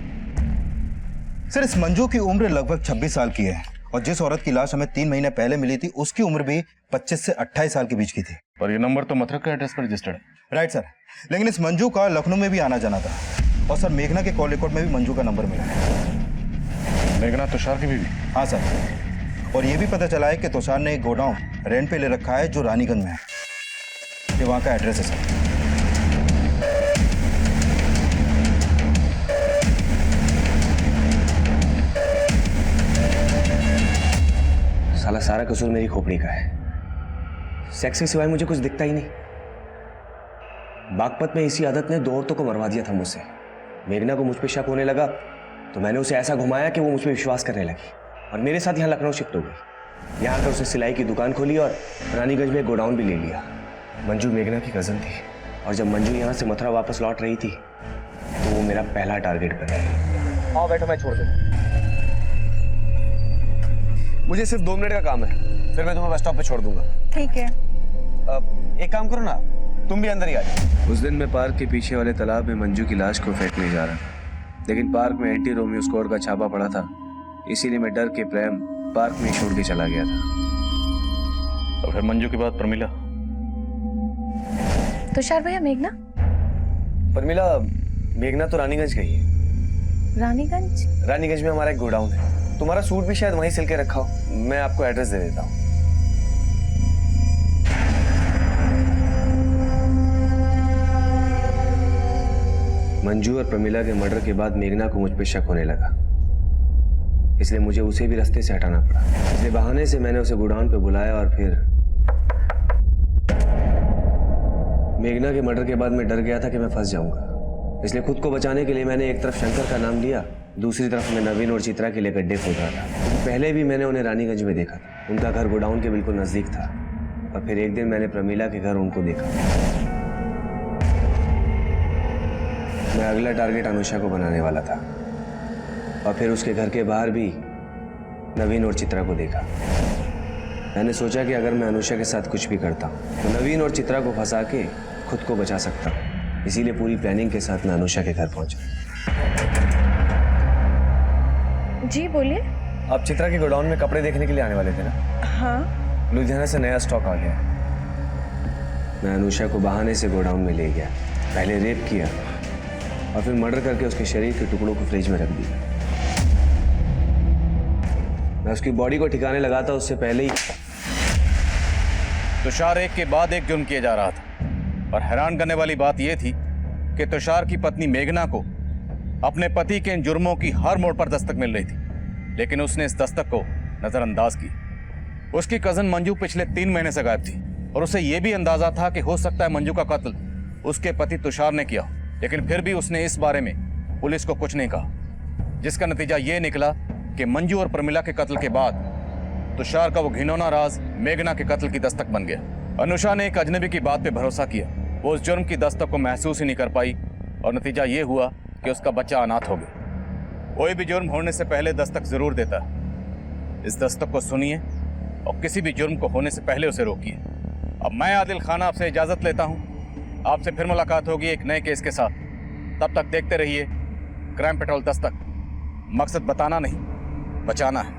सर इस मंजू की उम्र लगभग 26 साल की है और जिस औरत की लाश हमें 3 महीने पहले मिली थी उसकी उम्र भी 25 से 28 साल के बीच की थी।
और ये नंबर तो मथुरा के एड्रेस पर रजिस्टर्ड है।
राइट सर, लेकिन इस मंजू का लखनऊ में भी आना जाना था और सर मेघना के कॉल रिकॉर्ड में भी मंजू का नंबर मिला है।
मेघना तुषार की बीवी?
हाँ सर, और ये भी पता चला है कि तुषार ने एक गोडाउन रेंट पे ले रखा है जो रानीगंज में है। ये वहाँ का एड्रेस है सर।
साला सारा कसूर मेरी खोपड़ी का है। सेक्स के सिवाय मुझे कुछ दिखता ही नहीं। बागपत में इसी आदत ने 2 औरतों को मरवा दिया था मुझसे। मेघना को मुझ पे शक होने लगा तो मैंने उसे ऐसा घुमाया कि वो मुझ पे विश्वास करने लगी और मेरे साथ यहाँ लखनऊ शिफ्ट हो गई। यहाँ आकर उसने सिलाई की दुकान खोली और रानीगंज में एक गोडाउन भी ले लिया। मंजू मेघना की कज़न थी और जब मंजू यहाँ से मथुरा वापस लौट रही थी तो वो मेरा पहला टारगेट बना।
आओ बैठो, मैं छोड़ दूँ। मुझे सिर्फ 2 मिनट का काम है, फिर मैं तुम्हें बस स्टॉप पे छोड़ दूंगा।
ठीक है।
एक काम करो ना, तुम भी अंदर ही आ जाओ। उस दिन मैं पार्क के पीछे वाले तालाब में मंजू की लाश को फेंकने जा रहा था, लेकिन पार्क में एंटी रोमियो स्क्वाड का छापा पड़ा था, इसीलिए मैं डर के प्रेम पार्क में छोड़ के चला गया था।
तो फिर मंजू के बाद प्रमिला?
तुषार भैया, मेघना?
प्रमिला, मेघना तो रानीगंज गई है।
रानीगंज?
रानीगंज में हमारा एक गोडाउन है, तुम्हारा सूट भी शायद वहीं सिल के रखा हो। मैं आपको एड्रेस दे देता हूँ। मंजू और प्रमिला के मर्डर के बाद मेघना को मुझ पे शक होने लगा, इसलिए मुझे उसे भी रास्ते से हटाना पड़ा। इसलिए बहाने से मैंने उसे गोडाउन पे बुलाया और फिर मेघना के मर्डर के बाद मैं डर गया था कि मैं फंस जाऊंगा, इसलिए खुद को बचाने के लिए मैंने एक तरफ शंकर का नाम लिया, दूसरी तरफ मैं नवीन और चित्रा के लिए गड्ढे खोद रहा था, क्योंकि पहले भी मैंने उन्हें रानीगंज में देखा था। उनका घर गोडाउन के बिल्कुल नजदीक था, और फिर एक दिन मैंने प्रमिला के घर उनको देखा। मैं अगला टारगेट अनुषा को बनाने वाला था, और फिर उसके घर के बाहर भी नवीन और चित्रा को देखा। मैंने सोचा कि अगर मैं अनुषा के साथ कुछ भी करता हूँ तो नवीन और चित्रा को फंसा के खुद को बचा सकता हूँ, इसीलिए पूरी प्लानिंग के साथ मैं अनुषा के घर पहुंचा।
जी बोलिए।
आप चित्रा के गोडाउन में कपड़े देखने के लिए आने वाले थे ना?
हाँ।
लुधियाना से नया स्टॉक आ गया। मैं अनुषा को बहाने से गोडाउन में ले गया, पहले रेप किया और फिर मर्डर करके उसके शरीर के टुकड़ों को फ्रिज में रख दिया। मैं उसकी बॉडी को ठिकाने लगा था उससे पहले ही
तुषार एक के बाद एक जुर्म किए जा रहा था, और हैरान करने वाली बात यह थी कि तुषार की पत्नी मेघना को अपने पति के इन जुर्मों की हर मोड़ पर दस्तक मिल रही थी, लेकिन उसने इस दस्तक को नजरअंदाज किया। उसकी कजन मंजू पिछले 3 महीने से गायब थी, और उसे यह भी अंदाजा था कि हो सकता है मंजू का कत्ल उसके पति तुषार ने किया, लेकिन फिर भी उसने इस बारे में पुलिस को कुछ नहीं कहा, जिसका नतीजा ये निकला कि मंजू और प्रमिला के कत्ल के बाद तुषार का वो घिनौना राज मेघना के कत्ल की दस्तक बन गया। अनुषा ने एक अजनबी की बात पे भरोसा किया, वो उस जुर्म की दस्तक को महसूस ही नहीं कर पाई, और नतीजा ये हुआ कि उसका बच्चा अनाथ हो गया। कोई भी जुर्म होने से पहले दस्तक जरूर देता है। इस दस्तक को सुनिए और किसी भी जुर्म को होने से पहले उसे रोकिए। अब मैं आदिल खान आपसे इजाजत लेता हूँ, आपसे फिर मुलाकात होगी एक नए केस के साथ। तब तक देखते रहिए क्राइम पेट्रोल दस्तक। मकसद बताना नहीं, बचाना है।